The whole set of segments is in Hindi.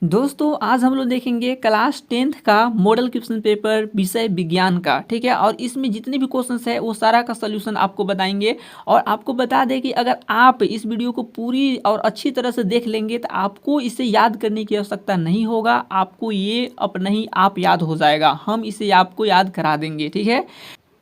दोस्तों आज हम लोग देखेंगे क्लास 10th का मॉडल क्वेश्चन पेपर विषय विज्ञान का। ठीक है, और इसमें जितने भी क्वेश्चंस है वो सारा का सलूशन आपको बताएंगे। और आपको बता दें कि अगर आप इस वीडियो को पूरी और अच्छी तरह से देख लेंगे तो आपको इसे याद करने की आवश्यकता नहीं होगा, आपको ये अपना ही आप याद हो जाएगा, हम इसे आपको याद करा देंगे। ठीक है,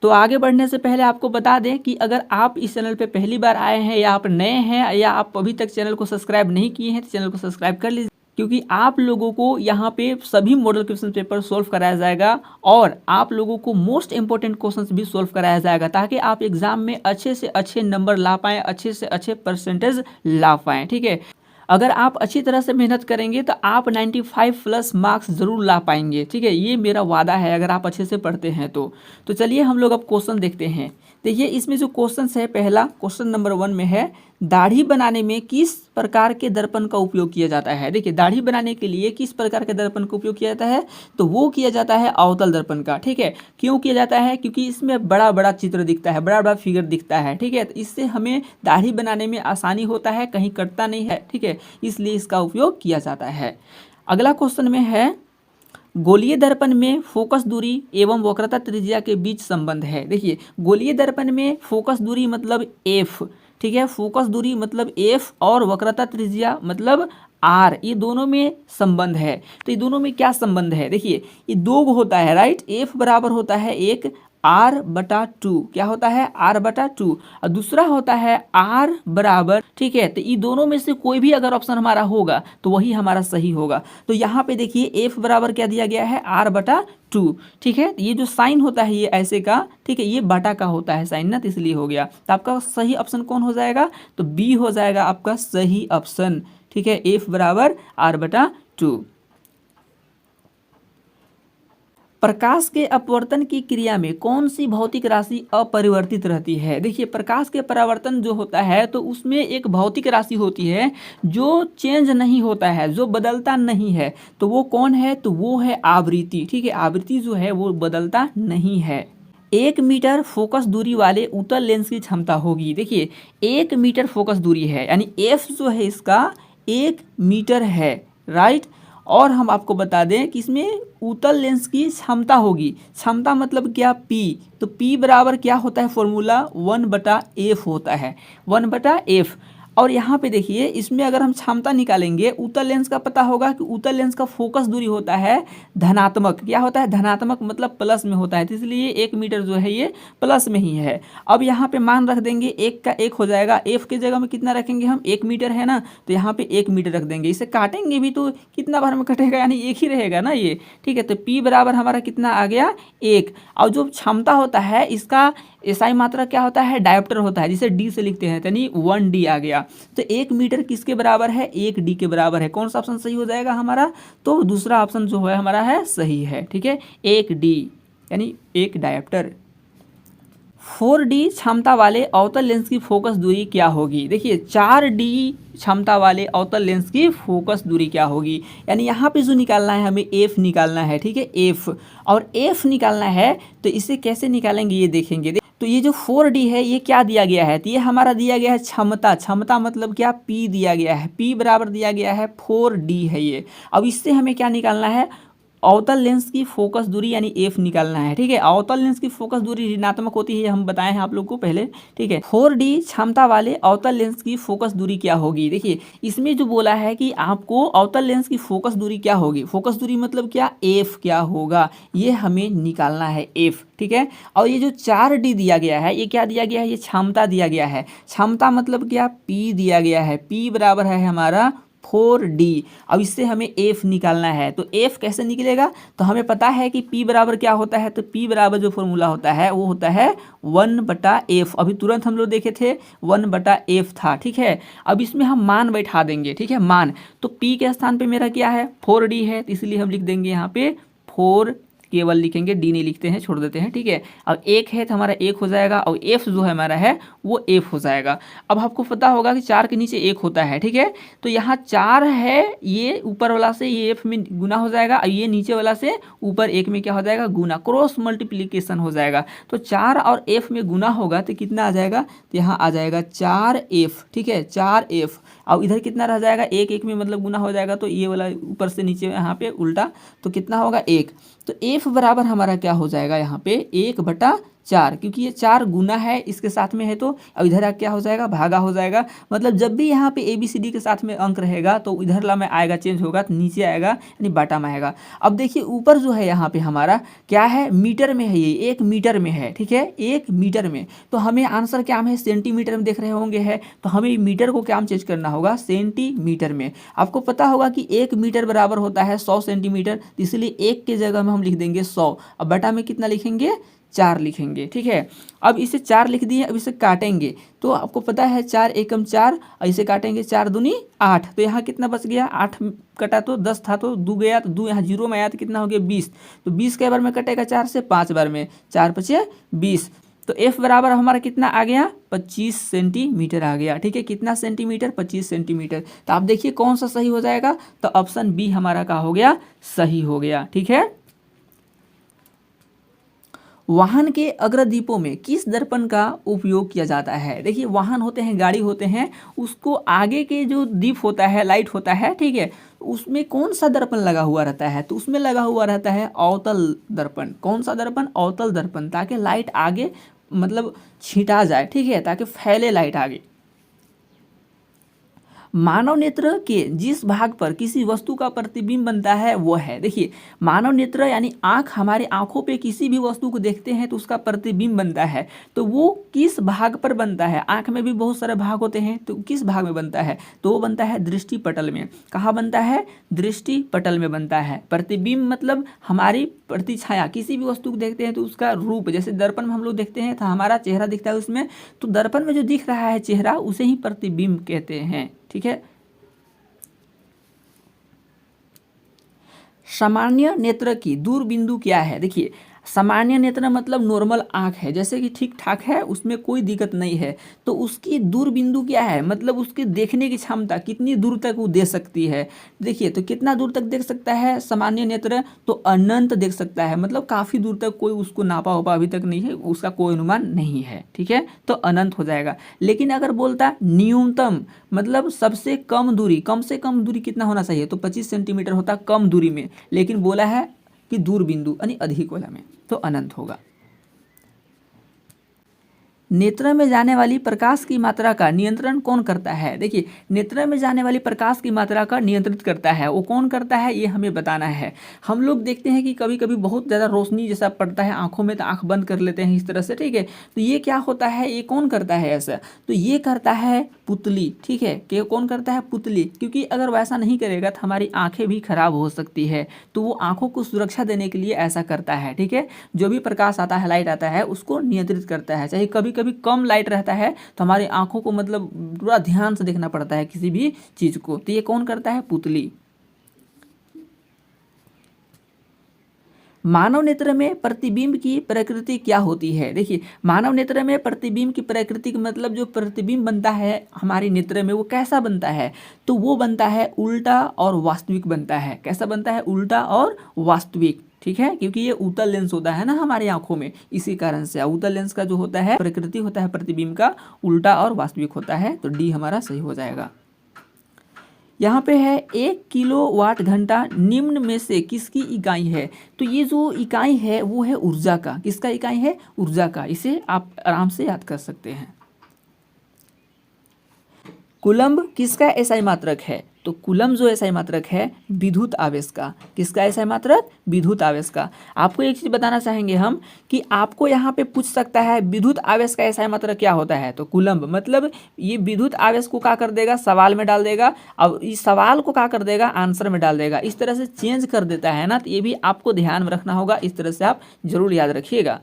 तो आगे बढ़ने से पहले आपको बता दें कि अगर आप इस चैनल पे पहली बार आए हैं या आप नए हैं या आप अभी तक चैनल को सब्सक्राइब नहीं किए हैं तो चैनल को सब्सक्राइब कर लीजिए, क्योंकि आप लोगों को यहाँ पे सभी मॉडल क्वेश्चन पेपर सोल्व कराया जाएगा और आप लोगों को मोस्ट इंपॉर्टेंट क्वेश्चंस भी सोल्व कराया जाएगा, ताकि आप एग्जाम में अच्छे से अच्छे नंबर ला पाएँ, अच्छे से अच्छे परसेंटेज ला पाएँ। ठीक है, अगर आप अच्छी तरह से मेहनत करेंगे तो आप 95 प्लस मार्क्स ज़रूर ला पाएंगे। ठीक है, ये मेरा वादा है अगर आप अच्छे से पढ़ते हैं तो चलिए हम लोग अब क्वेश्चन देखते हैं। देखिए इसमें जो क्वेश्चन है, पहला क्वेश्चन नंबर 1 में है, दाढ़ी बनाने में किस प्रकार के दर्पण का उपयोग किया जाता है। देखिए दाढ़ी बनाने के लिए किस प्रकार के दर्पण का उपयोग किया जाता है, तो वो किया जाता है अवतल दर्पण का। ठीक है, क्यों किया जाता है, क्योंकि इसमें बड़ा बड़ा चित्र दिखता है, बड़ा बड़ा फिगर दिखता है। ठीक है, तो इससे हमें दाढ़ी बनाने में आसानी होता है, कहीं कटता नहीं है। ठीक है, इसलिए इसका उपयोग किया जाता है। अगला क्वेश्चन में है, गोलीय दर्पण में फोकस दूरी एवं वक्रता त्रिज्या के बीच संबंध है। देखिए गोलीय दर्पण में फोकस दूरी मतलब एफ, ठीक है, फोकस दूरी मतलब एफ और वक्रता त्रिज्या मतलब आर, ये दोनों में संबंध है। तो ये दोनों में क्या संबंध है, देखिए ये दो होता है, राइट। एफ बराबर होता है एक R/2, क्या होता है R/2, और दूसरा होता है R बराबर, ठीक है। तो ये दोनों में से कोई भी अगर ऑप्शन हमारा होगा तो वही हमारा सही होगा। तो यहाँ पे देखिए F बराबर क्या दिया गया है R/2। ठीक है, ये जो साइन होता है ये ऐसे का, ठीक है, ये बटा का होता है साइन ना, तो इसलिए हो गया। तो आपका सही ऑप्शन कौन हो जाएगा, तो बी हो जाएगा आपका सही ऑप्शन। ठीक है, F बराबर R/2। प्रकाश के अपवर्तन की क्रिया में कौन सी भौतिक राशि अपरिवर्तित रहती है। देखिए प्रकाश के परावर्तन जो होता है तो उसमें एक भौतिक राशि होती है जो चेंज नहीं होता है, जो बदलता नहीं है, तो वो कौन है, तो वो है आवृत्ति। ठीक है, आवृत्ति जो है वो बदलता नहीं है। 1 मीटर फोकस दूरी वाले उत्तल लेंस की क्षमता होगी। देखिए 1 मीटर फोकस दूरी है, यानी एफ जो है इसका 1 मीटर है, राइट। और हम आपको बता दें कि इसमें उत्तल लेंस की क्षमता होगी, क्षमता मतलब क्या, पी। तो पी बराबर क्या होता है, फॉर्मूला 1/f होता है, 1/f। और यहाँ पे देखिए इसमें अगर हम क्षमता निकालेंगे, उत्तल लेंस का पता होगा कि उत्तल लेंस का फोकस दूरी होता है धनात्मक, क्या होता है धनात्मक मतलब प्लस में होता है, तो इसलिए 1 मीटर जो है ये प्लस में ही है। अब यहाँ पे मान रख देंगे, एक का एक हो जाएगा, एफ के जगह में कितना रखेंगे हम, 1 मीटर है ना, तो यहाँ पे 1 मीटर रख देंगे। इसे काटेंगे भी तो कितना बार में कटेगा, यानी एक ही रहेगा ना ये। ठीक है, तो पी बराबर हमारा कितना आ गया, 1। और जो क्षमता होता है इसका एसआई मात्रा क्या होता है, डायोप्टर होता है, जिसे डी से लिखते हैं, यानी 1D आ गया। तो 1 मीटर किसके बराबर है, 1D के बराबर है। कौन सा ऑप्शन सही हो जाएगा हमारा, तो दूसरा ऑप्शन जो है हमारा है सही है। ठीक है, 1D यानी 1 डायोप्टर। 4D क्षमता वाले अवतल लेंस की फोकस दूरी क्या होगी। देखिए 4D क्षमता वाले अवतल लेंस की फोकस दूरी क्या होगी, यानी यहाँ पे जो निकालना है हमें F निकालना है। ठीक है, F, और F निकालना है तो इसे कैसे निकालेंगे ये देखेंगे। तो ये जो 4D है ये क्या दिया गया है, तो ये हमारा दिया गया है क्षमता, क्षमता मतलब क्या, P दिया गया है, P बराबर दिया गया है 4D है ये। अब इससे हमें क्या निकालना है, अवतल लेंस की फोकस दूरी यानी एफ निकालना है। ठीक है, अवतल लेंस की फोकस दूरी ऋणात्मक होती है, हम बताए हैं आप लोग को पहले। ठीक है, 4D क्षमता वाले अवतल लेंस की फोकस दूरी क्या होगी। देखिए इसमें जो बोला है कि आपको अवतल लेंस की फोकस दूरी क्या होगी, फोकस दूरी मतलब क्या, एफ क्या होगा, ये हमें निकालना है एफ। ठीक है, और ये जो 4D दिया गया है ये क्या दिया गया है, ये क्षमता दिया गया है, क्षमता मतलब क्या, पी दिया गया है, पी बराबर है हमारा 4D। अब इससे हमें F निकालना है, तो F कैसे निकलेगा, तो हमें पता है कि P बराबर क्या होता है, तो P बराबर जो फॉर्मूला होता है वो होता है 1/f। अभी तुरंत हम लोग देखे थे 1/f था। ठीक है, अब इसमें हम मान बैठा देंगे। ठीक है, मान, तो P के स्थान पे मेरा क्या है, 4D है, तो इसलिए हम लिख देंगे यहाँ पे 4, केवल लिखेंगे, डी नहीं लिखते हैं, छोड़ देते हैं। ठीक है, अब 1 है तो हमारा 1 हो जाएगा, और एफ जो है हमारा है वो एफ हो जाएगा। अब आपको पता होगा कि 4 के नीचे 1 होता है। ठीक है, तो यहाँ 4 है, ये ऊपर वाला से ये एफ में गुना हो जाएगा, और ये नीचे वाला से ऊपर 1 में क्या हो जाएगा, गुना, क्रॉस मल्टीप्लीकेशन हो जाएगा। तो 4 और एफ में गुना होगा तो कितना आ जाएगा, तो यहाँ आ जाएगा 4F। ठीक है, 4F, अब इधर कितना रह जाएगा, एक एक में मतलब गुना हो जाएगा, तो ये वाला ऊपर से नीचे यहाँ पे उल्टा, तो कितना होगा 1। तो f बराबर हमारा क्या हो जाएगा यहाँ पे 1/4, क्योंकि ये 4 गुना है इसके साथ में है, तो अब इधर क्या हो जाएगा, भागा हो जाएगा। मतलब जब भी यहाँ पे ABCD के साथ में अंक रहेगा तो इधर ला में आएगा, चेंज होगा तो नीचे आएगा यानी बाटा में आएगा। अब देखिए ऊपर जो है यहाँ पे हमारा क्या है, मीटर में है, ये 1 मीटर में है, ठीक है, 1 मीटर में। तो हमें आंसर क्या है, सेंटीमीटर में देख रहे होंगे है, तो हमें मीटर को क्या चेंज करना होगा, सेंटीमीटर में। आपको पता होगा कि 1 मीटर बराबर होता है 100 सेंटीमीटर, तो इसलिए 1 के जगह में हम लिख देंगे 100। अब बटा में कितना लिखेंगे, 4 लिखेंगे, ठीक है। अब इसे 4 लिख दिए, अब इसे काटेंगे तो आपको पता है 4 एकम 4, इसे काटेंगे 4 दूनी 8, तो यहाँ कितना बच गया, 8 कटा तो 10 था तो 2 गया, तो 2 यहाँ 0 में आया तो कितना हो गया 20। तो 20 के बार में कटेगा 4 से, 5 बार में 4 पचे 20। तो f बराबर हमारा कितना आ गया, 25 सेंटीमीटर आ गया, ठीक है। कितना सेंटीमीटर, 25 सेंटीमीटर। तो आप देखिए कौन सा सही हो जाएगा, तो ऑप्शन बी हमारा क्या हो गया, सही हो गया, ठीक है। वाहन के अग्रदीपों में किस दर्पण का उपयोग किया जाता है। देखिए वाहन होते हैं, गाड़ी होते हैं, उसको आगे के जो दीप होता है, लाइट होता है, ठीक है, उसमें कौन सा दर्पण लगा हुआ रहता है, तो उसमें लगा हुआ रहता है अवतल दर्पण। कौन सा दर्पण, अवतल दर्पण, ताकि लाइट आगे मतलब छिटा जाए, ठीक है, ताकि फैले लाइट आगे। मानव नेत्र के जिस भाग पर किसी वस्तु का प्रतिबिंब बनता है वो है, देखिए मानव नेत्र यानी आँख, हमारे आँखों पे किसी भी वस्तु को देखते हैं तो उसका प्रतिबिंब बनता है, तो वो किस भाग पर बनता है। आँख में भी बहुत सारे भाग होते हैं, तो किस भाग में बनता है, तो वो बनता है दृष्टि पटल में। कहाँ बनता है, दृष्टि पटल में बनता है। प्रतिबिंब मतलब हमारी प्रतिछाया, किसी भी वस्तु को देखते हैं तो उसका रूप, जैसे दर्पण में हम लोग देखते हैं तो हमारा चेहरा दिखता है उसमें, तो दर्पण में जो दिख रहा है चेहरा उसे ही प्रतिबिंब कहते हैं, ठीक है। सामान्य नेत्र की दूर बिंदु क्या है। देखिए सामान्य नेत्र मतलब नॉर्मल आँख है, जैसे कि ठीक ठाक है, उसमें कोई दिक्कत नहीं है, तो उसकी दूर बिंदु क्या है, मतलब उसके देखने की क्षमता कितनी दूर तक वो दे सकती है। देखिए तो कितना दूर तक देख सकता है सामान्य नेत्र, तो अनंत देख सकता है, मतलब काफ़ी दूर तक, कोई उसको नापा होपा अभी तक नहीं है, उसका कोई अनुमान नहीं है, ठीक है, तो अनंत हो जाएगा। लेकिन अगर बोलता न्यूनतम मतलब सबसे कम दूरी, कम से कम दूरी कितना होना चाहिए, तो 25 सेंटीमीटर होता कम दूरी में, लेकिन बोला है कि दूर बिंदु यानी अधिक वाला में, तो अनंत होगा। नेत्र में जाने वाली प्रकाश की मात्रा का नियंत्रण कौन करता है। देखिए नेत्र में जाने वाली प्रकाश की मात्रा का नियंत्रित करता है, वो कौन करता है ये हमें बताना है। हम लोग देखते हैं कि कभी कभी बहुत ज़्यादा रोशनी जैसा पड़ता है आंखों में, तो आंख बंद कर लेते हैं इस तरह से, ठीक है, तो ये क्या होता है, ये कौन करता है ऐसा, तो ये करता है पुतली, ठीक है, कि कौन करता है, पुतली, क्योंकि अगर वैसा नहीं करेगा तो हमारी आंखें भी खराब हो सकती है, तो वो आंखों को सुरक्षा देने के लिए ऐसा करता है, ठीक है। जो भी प्रकाश आता है, लाइट आता है, उसको नियंत्रित करता है। चाहे कभी कभी कम लाइट रहता है तो हमारी आंखों को मतलब पूरा ध्यान से देखना पड़ता है किसी भी चीज को, तो ये कौन करता है, पुतली। मानव नेत्र में प्रतिबिंब की प्रकृति क्या होती है। देखिए मानव नेत्र में प्रतिबिंब की प्रकृति मतलब जो प्रतिबिंब बनता है हमारे नेत्र में वो कैसा बनता है, तो वो बनता है उल्टा और वास्तविक बनता है। कैसा बनता है, उल्टा और वास्तविक, ठीक है, क्योंकि ये उत्तल लेंस होता है ना हमारी आंखों में, इसी कारण से उत्तल लेंस का जो होता है प्रकृति होता है प्रतिबिंब का उल्टा और वास्तविक होता है, तो डी हमारा सही हो जाएगा। यहाँ पे है 1 किलोवाट घंटा निम्न में से किसकी इकाई है, तो ये जो इकाई है वो है ऊर्जा का। किसका इकाई है, ऊर्जा का, इसे आप आराम से याद कर सकते हैं। कूलम्ब किसका एसआई मात्रक है, तो कूलम्ब जो एसआई मात्रक है विद्युत आवेश का। किसका एसआई मात्रक, विद्युत आवेश का। आपको एक चीज़ बताना चाहेंगे हम कि आपको यहाँ पे पूछ सकता है विद्युत आवेश का एसआई मात्रक क्या होता है, तो कूलम्ब मतलब ये विद्युत आवेश को क्या कर देगा, सवाल में डाल देगा, अब इस सवाल को क्या कर देगा, आंसर में डाल देगा, इस तरह से चेंज कर देता है ना, तो ये भी आपको ध्यान में रखना होगा, इस तरह से आप जरूर याद रखिएगा।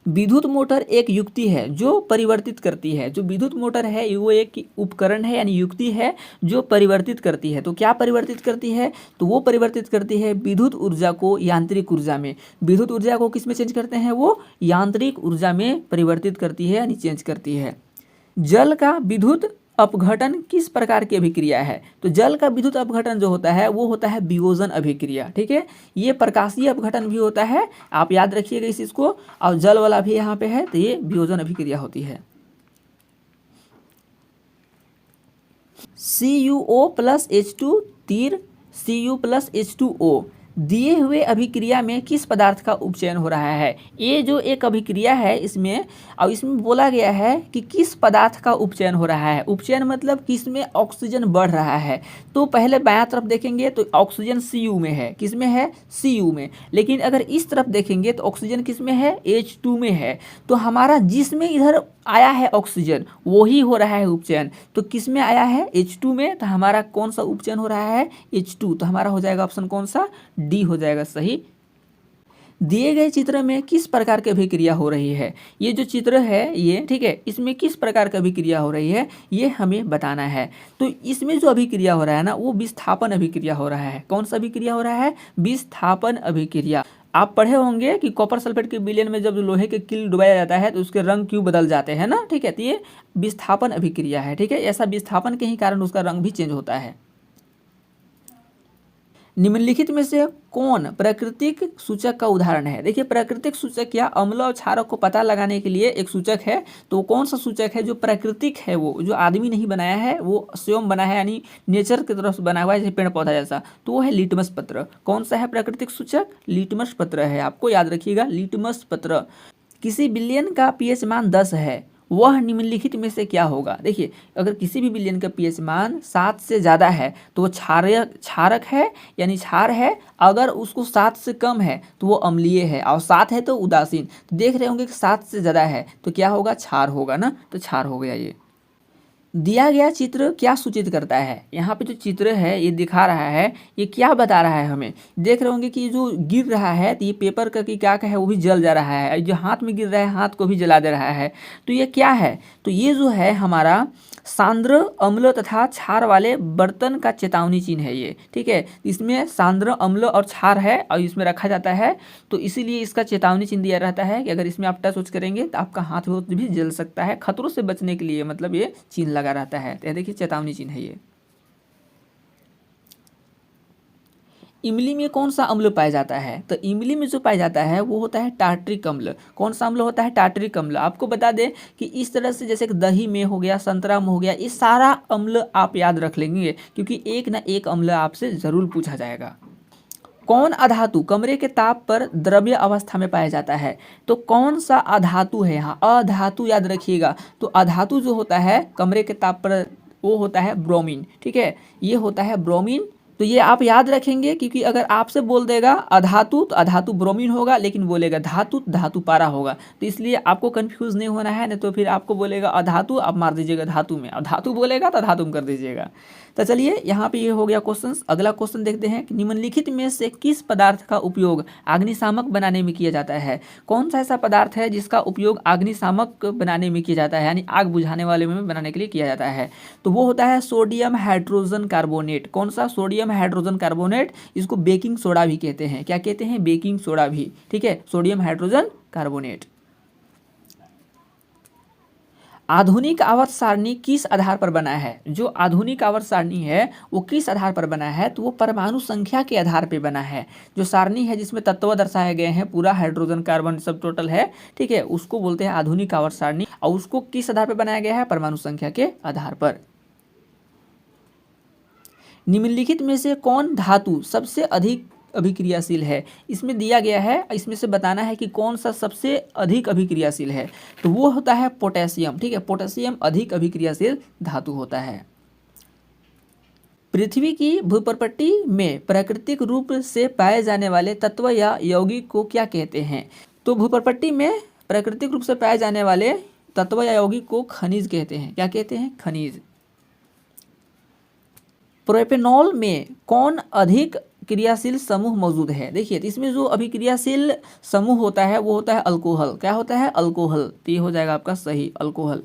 विद्युत मोटर एक युक्ति है जो परिवर्तित करती है। जो विद्युत मोटर है वो एक उपकरण है यानी युक्ति है जो परिवर्तित करती है। तो क्या परिवर्तित करती है, तो वो परिवर्तित करती है विद्युत ऊर्जा को यांत्रिक ऊर्जा में। विद्युत ऊर्जा को किस में चेंज करते हैं, वो यांत्रिक ऊर्जा में परिवर्तित करती है यानी चेंज करती है। जल का विद्युत अपघटन किस प्रकार की अभिक्रिया है, तो जल का विद्युत अपघटन जो होता है वो होता है वियोजन अभिक्रिया, ठीक है। ये प्रकाशीय अपघटन भी होता है, आप याद रखिएगा इस चीज़ को, और जल वाला भी यहाँ पे है, तो ये वियोजन अभिक्रिया होती है। CuO प्लस H2 तीर Cu+H2O दिए हुए अभिक्रिया में किस पदार्थ का उपचयन हो रहा है। ये जो एक अभिक्रिया है इसमें, और इसमें बोला गया है कि किस पदार्थ का उपचयन हो रहा है। उपचयन मतलब किसमें ऑक्सीजन बढ़ रहा है। तो पहले बायां तरफ देखेंगे तो ऑक्सीजन Cu में है, किसमें है, Cu में। लेकिन अगर इस तरफ देखेंगे तो ऑक्सीजन किसमें है, H2 में है। तो हमारा जिसमें इधर आया है ऑक्सीजन वो ही हो रहा है उपचयन। तो किस में आया है, H2 में। तो हमारा कौन सा उपचयन हो रहा है, H2। तो हमारा हो जाएगा ऑप्शन कौन सा, डी हो जाएगा सही। दिए गए चित्र में किस प्रकार की अभिक्रिया हो रही है। ये जो चित्र है ये, ठीक है, इसमें किस प्रकार की अभिक्रिया हो रही है ये हमें बताना है। तो इसमें जो अभिक्रिया हो रहा है ना वो विस्थापन अभिक्रिया हो रहा है। कौन सा अभिक्रिया हो रहा है, विस्थापन अभिक्रिया। आप पढ़े होंगे कि कॉपर सल्फेट के विलयन में जब लोहे के किल डुबाया जाता है तो उसके रंग क्यों बदल जाते हैं ना, ठीक है। तो ये विस्थापन अभिक्रिया है, ठीक है। ऐसा विस्थापन के ही कारण उसका रंग भी चेंज होता है। निम्नलिखित में से कौन प्राकृतिक सूचक का उदाहरण है। देखिए प्राकृतिक सूचक या अम्ल और क्षारक को पता लगाने के लिए एक सूचक है। तो कौन सा सूचक है जो प्राकृतिक है, वो जो आदमी नहीं बनाया है, वो स्वयं बना है, यानी नेचर की तरफ से बना हुआ है, जैसे पेड़ पौधा जैसा। तो वो है लिटमस पत्र। कौन सा है प्राकृतिक सूचक, लिटमस पत्र है। आपको याद रखिएगा लिटमस पत्र। किसी विलयन का पीएच मान 10 है, वह निम्नलिखित में से क्या होगा। देखिए अगर किसी भी विलयन का पीएच मान 7 से ज़्यादा है तो वो क्षारक है, यानी क्षार है। अगर उसको 7 से कम है तो वो अम्लीय है, और 7 है तो उदासीन। तो देख रहे होंगे कि 7 से ज़्यादा है तो क्या होगा, क्षार होगा ना। तो क्षार हो गया। ये दिया गया चित्र क्या सूचित करता है। यहाँ पे जो चित्र है ये दिखा रहा है, ये क्या बता रहा है हमें। देख रहे होंगे कि ये जो गिर रहा है तो ये पेपर का कि क्या है वो भी जल जा रहा है। जो हाथ में गिर रहा है हाथ को भी जला दे रहा है। तो ये क्या है, तो ये जो है हमारा सांद्र अम्ल तथा क्षार वाले बर्तन का चेतावनी चिन्ह है ये, ठीक है। इसमें सांद्र अम्ल और क्षार है और इसमें रखा जाता है। तो इसीलिए इसका चेतावनी चिन्ह दिया रहता है कि अगर इसमें आप टच करेंगे तो आपका हाथ भी जल सकता है। खतरों से बचने के लिए मतलब ये चिन्ह लगा रहता है। तो देखिए चेतावनी चिन्ह है ये। इमली में कौन सा अम्ल पाया जाता है। तो इमली में जो पाया जाता है वो होता है टार्ट्रिक अम्ल। कौन सा अम्ल होता है, टार्ट्रिक अम्ल। आपको बता दें कि इस तरह से जैसे कि दही में हो गया, संतरा में हो गया, ये सारा अम्ल आप याद रख लेंगे क्योंकि एक ना एक अम्ल आपसे जरूर पूछा जाएगा। कौन अधातु कमरे के ताप पर द्रव्य अवस्था में पाया जाता है। तो कौन सा अधातु है यहाँ, अधातु याद रखिएगा। तो अधातु जो होता है कमरे के ताप पर वो होता है ब्रोमीन, ठीक है। ये होता है ब्रोमीन। तो ये आप याद रखेंगे क्योंकि अगर आपसे बोल देगा अधातु तो अधातु ब्रोमीन होगा, लेकिन बोलेगा धातु तो धातु पारा होगा। तो इसलिए आपको कंफ्यूज नहीं होना है, नहीं तो फिर आपको बोलेगा अधातु आप मार दीजिएगा धातु में, और धातु बोलेगा तो धातु में कर दीजिएगा। तो चलिए यहाँ पे ये हो गया क्वेश्चन। अगला क्वेश्चन देखते हैं कि निम्नलिखित में से किस पदार्थ का उपयोग अग्निशामक बनाने में किया जाता है। कौन सा ऐसा पदार्थ है जिसका उपयोग अग्निशामक बनाने में किया जाता है, यानी आग बुझाने वाले में बनाने के लिए किया जाता है। तो वो होता है सोडियम हाइड्रोजन कार्बोनेट। कौन सा, सोडियम हाइड्रोजन कार्बोनेट। इसको बेकिंग सोडा भी कहते हैं। क्या कहते हैं, बेकिंग सोडा भी, ठीक है। Sodium hydrogen carbonate. आधुनिक आवर्त सारणी किस आधार पर बना है। जो आधुनिक आवर्त सारणी है वो किस आधार पर बना है, तो वो परमाणु संख्या के आधार पर बना है। जो सारणी है जिसमें तत्व दर्शाए गए हैं, पूरा हाइड्रोजन कार्बन सब टोटल है, ठीक है, उसको बोलते हैं आधुनिक आवर्त सारणी। और उसको किस आधार पर बनाया गया है, परमाणु संख्या के आधार पर। निम्नलिखित में से कौन धातु सबसे अधिक अभिक्रियाशील है। इसमें दिया गया है, इसमें से बताना है कि कौन सा सबसे अधिक अभिक्रियाशील है। तो वो होता है पोटेशियम, ठीक है। पोटेशियम अधिक अभिक्रियाशील धातु होता है। पृथ्वी की भूपर्पट्टी में प्राकृतिक रूप से पाए जाने वाले तत्व या यौगिक को क्या कहते हैं। तो भूपर्पट्टी में प्राकृतिक रूप से पाए जाने वाले तत्व या यौगिक को खनिज कहते हैं। क्या कहते हैं, खनिज। प्रोपेनॉल में कौन अधिक क्रियाशील समूह मौजूद है। देखिए इसमें जो अभिक्रियाशील समूह होता है वो होता है अल्कोहल। क्या होता है, अल्कोहल। तो ये हो जाएगा आपका सही, अल्कोहल।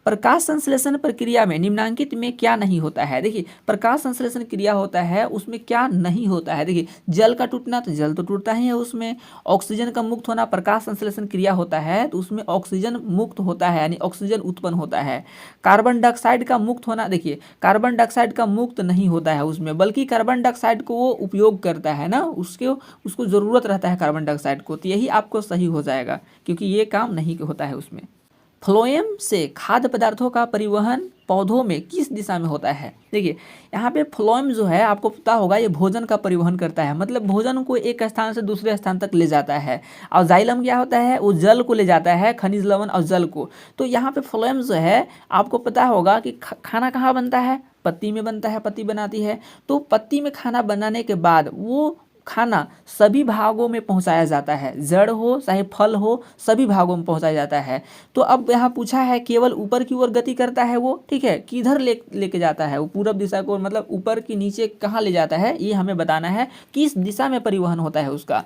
प्रकाश संश्लेषण प्रक्रिया में निम्नलिखित में क्या नहीं होता है। देखिए प्रकाश संश्लेषण क्रिया होता है उसमें क्या नहीं होता है। देखिए जल का टूटना, तो जल तो टूटता ही है उसमें। ऑक्सीजन का मुक्त होना प्रकाश संश्लेषण क्रिया होता है तो उसमें ऑक्सीजन मुक्त होता है, यानी ऑक्सीजन उत्पन्न होता है। कार्बन डाइऑक्साइड का मुक्त होना, देखिए कार्बन डाइऑक्साइड का मुक्त नहीं होता है उसमें, बल्कि कार्बन डाइऑक्साइड को वो उपयोग करता है ना, उसको ज़रूरत रहता है कार्बन डाइऑक्साइड को। तो यही आपको सही हो जाएगा क्योंकि ये काम नहीं होता है उसमें। फ्लोएम से खाद्य पदार्थों का परिवहन पौधों में किस दिशा में होता है? देखिए यहाँ पे फ्लोएम जो है आपको पता होगा ये भोजन का परिवहन करता है, मतलब भोजन को एक स्थान से दूसरे स्थान तक ले जाता है। और जाइलम क्या होता है? वो जल को ले जाता है, खनिज लवण और जल को। तो यहाँ पे फ्लोएम जो है आपको पता होगा कि खाना कहाँ बनता है? पत्ती में बनता है, पत्ती बनाती है। तो पत्ती में खाना बनाने के बाद वो खाना सभी भागों में पहुंचाया जाता है, जड़ हो चाहे फल हो, सभी भागों में पहुंचाया जाता है। तो अब यहाँ पूछा है केवल ऊपर की ओर गति करता है वो, ठीक है, किधर लेके जाता है? वो पूरब दिशा को, मतलब ऊपर की नीचे कहाँ ले जाता है ये हमें बताना है, किस दिशा में परिवहन होता है उसका।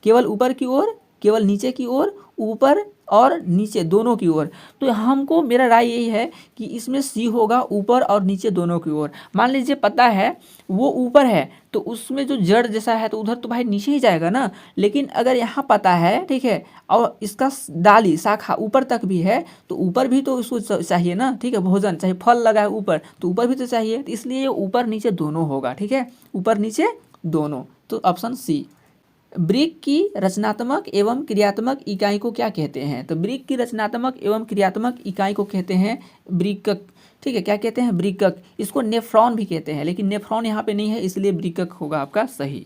केवल ऊपर की ओर, केवल नीचे की ओर, ऊपर और नीचे दोनों की ओर। तो हमको, मेरा राय यही है कि इसमें सी होगा, ऊपर और नीचे दोनों की ओर। मान लीजिए पता है वो ऊपर है तो उसमें जो जड़ जैसा है तो उधर तो भाई नीचे ही जाएगा ना। लेकिन अगर यहाँ पता है, ठीक है, और इसका डाली शाखा ऊपर तक भी है तो ऊपर भी तो उसको चाहिए ना, ठीक है, भोजन चाहे फल लगा है ऊपर तो ऊपर भी तो चाहिए, तो इसलिए ये ऊपर नीचे दोनों होगा, ठीक है, ऊपर नीचे दोनों। तो ऑप्शन सी। ब्रिक की रचनात्मक एवं क्रियात्मक इकाई को क्या कहते हैं? तो ब्रिक की रचनात्मक एवं क्रियात्मक इकाई को कहते हैं ब्रिकक, ठीक है, क्या कहते हैं? ब्रिकक। इसको नेफ्रॉन भी कहते हैं, लेकिन नेफ्रॉन यहाँ पे नहीं है इसलिए ब्रिकक होगा आपका सही।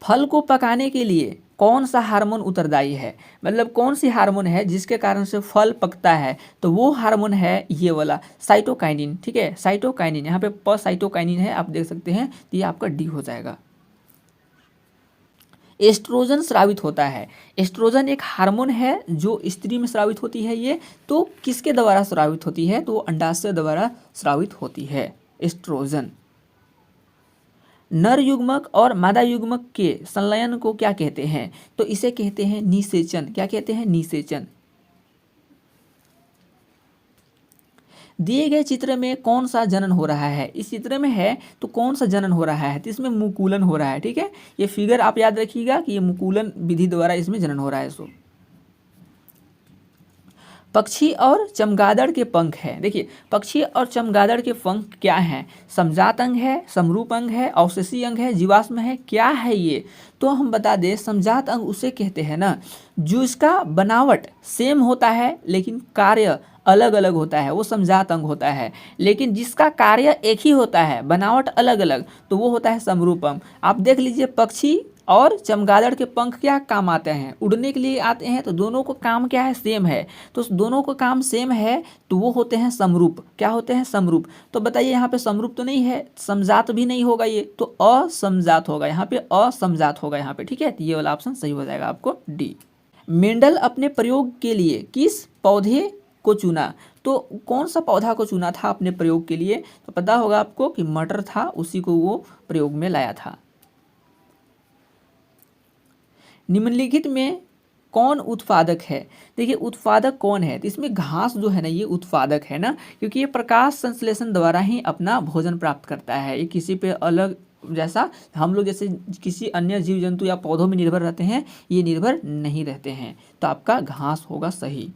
फल को पकाने के लिए कौन सा हार्मोन उत्तरदायी है? मतलब कौन सी हार्मोन है जिसके कारण से फल पकता है? तो वो हार्मोन है ये वाला साइटोकाइनिन, ठीक है, साइटोकाइनिन। यहाँ पे साइटोकाइनिन है, आप देख सकते हैं, तो ये आपका डी हो जाएगा। एस्ट्रोजन स्रावित होता है। एस्ट्रोजन एक हार्मोन है जो स्त्री में स्रावित होती है, ये तो किसके द्वारा स्रावित होती है? तो अंडाशय द्वारा स्रावित होती है एस्ट्रोजन। नर युग्मक और मादा युग्मक के संलयन को क्या कहते हैं? तो इसे कहते हैं निषेचन। क्या कहते हैं? निषेचन। दिए गए चित्र में कौन सा जनन हो रहा है? इस चित्र में है तो कौन सा जनन हो रहा है? तो इसमें मुकुलन हो रहा है, ठीक है। ये फिगर आप याद रखिएगा कि ये मुकुलन विधि द्वारा इसमें जनन हो रहा है। सो पक्षी और चमगादड़ के पंख है। देखिए पक्षी और चमगादड़ के पंख क्या हैं? समजात अंग है, समरूप अंग है, अवशेषी अंग है, जीवाश्म है, क्या है ये? तो हम बता दें समजात अंग उसे कहते हैं ना जो इसका बनावट सेम होता है लेकिन कार्य अलग अलग होता है, वो समजात अंग होता है। लेकिन जिसका कार्य एक ही होता है, बनावट अलग अलग, तो वो होता है समरूप अंग। आप देख लीजिए पक्षी और चमगादड़ के पंख क्या काम आते हैं? उड़ने के लिए आते हैं। तो दोनों को काम क्या है? सेम है। तो दोनों को काम सेम है तो वो होते हैं समरूप। क्या होते हैं? समरूप। तो बताइए यहाँ पे समरूप तो नहीं है, समजात भी नहीं होगा, ये तो असमजात होगा, यहाँ पे असमजात होगा यहाँ पे, ठीक है। तो ये वाला ऑप्शन सही हो जाएगा आपको डी। मेंडल अपने प्रयोग के लिए किस पौधे को चुना? तो कौन सा पौधा को चुना था अपने प्रयोग के लिए? तो पता होगा आपको कि मटर था, उसी को वो प्रयोग में लाया था। निम्नलिखित में कौन उत्पादक है? देखिए उत्पादक कौन है? तो इसमें घास जो है ना ये उत्पादक है ना, क्योंकि ये प्रकाश संश्लेषण द्वारा ही अपना भोजन प्राप्त करता है। ये किसी पे अलग, जैसा हम लोग जैसे किसी अन्य जीव जंतु या पौधों में निर्भर रहते हैं, ये निर्भर नहीं रहते हैं। तो आपका घास होगा सही।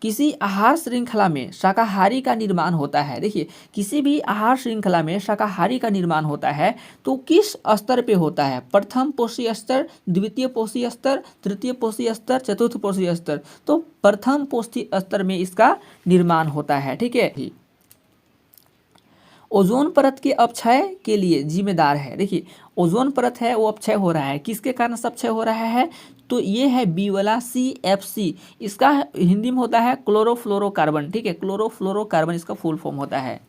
किसी आहार श्रृंखला में शाकाहारी का निर्माण होता है। देखिए किसी भी आहार श्रृंखला में शाकाहारी का निर्माण होता है तो किस स्तर पे होता है? प्रथम पोषी स्तर, द्वितीय पोषी स्तर, तृतीय पोषी स्तर, चतुर्थ पोषी स्तर। तो प्रथम पोषी स्तर में इसका निर्माण होता है, ठीक है। ओजोन परत के अपक्षय के लिए जिम्मेदार है। देखिए ओजोन परत है वो अपक्षय हो रहा है, किसके कारण से अपक्षय हो रहा है? तो ये है बी वाला CFC। इसका हिंदी में होता है क्लोरोफ्लोरोकार्बन, ठीक है, क्लोरोफ्लोरोकार्बन इसका फुल फॉर्म होता है।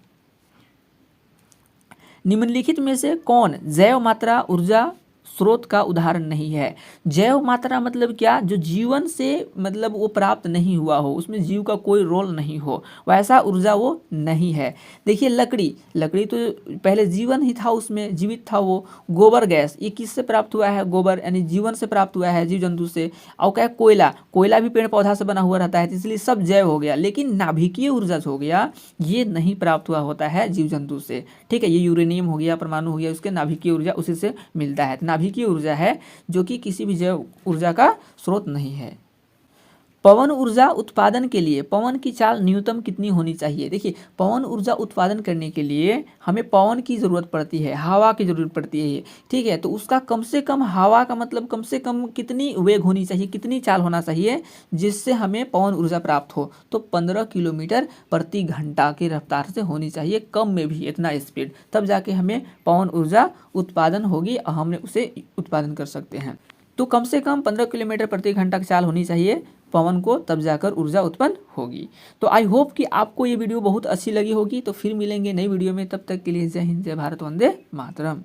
निम्नलिखित में से कौन जैव मात्रा ऊर्जा स्रोत का उदाहरण नहीं है? जैव मात्रा मतलब क्या? जो जीवन से मतलब वो प्राप्त नहीं हुआ हो, उसमें जीव का कोई रोल नहीं हो, वैसा ऊर्जा वो नहीं है। देखिए लकड़ी, लकड़ी तो पहले जीवन ही था, उसमें जीवित था वो। गोबर गैस ये किससे प्राप्त हुआ है? गोबर यानी जीवन से प्राप्त हुआ है, जीव जंतु से। और क्या? कोयला, कोयला भी पेड़ पौधा से बना हुआ रहता है, इसलिए सब जैव हो गया। लेकिन नाभिकीय ऊर्जा हो गया ये नहीं प्राप्त हुआ होता है जीव जंतु से, ठीक है। ये यूरेनियम हो गया, परमाणु हो गया, उसके नाभिकीय ऊर्जा उसी से मिलता है। नाभिकीय ऊर्जा है जो कि किसी भी जैव ऊर्जा का स्रोत नहीं है। पवन ऊर्जा उत्पादन के लिए पवन की चाल न्यूनतम कितनी होनी चाहिए। देखिए पवन ऊर्जा उत्पादन करने के लिए हमें पवन की ज़रूरत पड़ती है, हवा की ज़रूरत पड़ती है, ठीक है। तो उसका कम से कम हवा का मतलब कम से कम कितनी वेग होनी चाहिए, कितनी चाल होना चाहिए जिससे हमें पवन ऊर्जा प्राप्त हो। तो 15 किलोमीटर प्रति घंटा की रफ्तार से होनी चाहिए, कम में भी इतना स्पीड, तब जाके हमें पवन ऊर्जा उत्पादन होगी और हमने उसे उत्पादन कर सकते हैं। तो कम से कम 15 किलोमीटर प्रति घंटा की चाल होनी चाहिए पवन को, तब जाकर ऊर्जा उत्पन्न होगी। तो आई होप कि आपको ये वीडियो बहुत अच्छी लगी होगी। तो फिर मिलेंगे नई वीडियो में, तब तक के लिए जय हिंद, जय भारत, वंदे मातरम।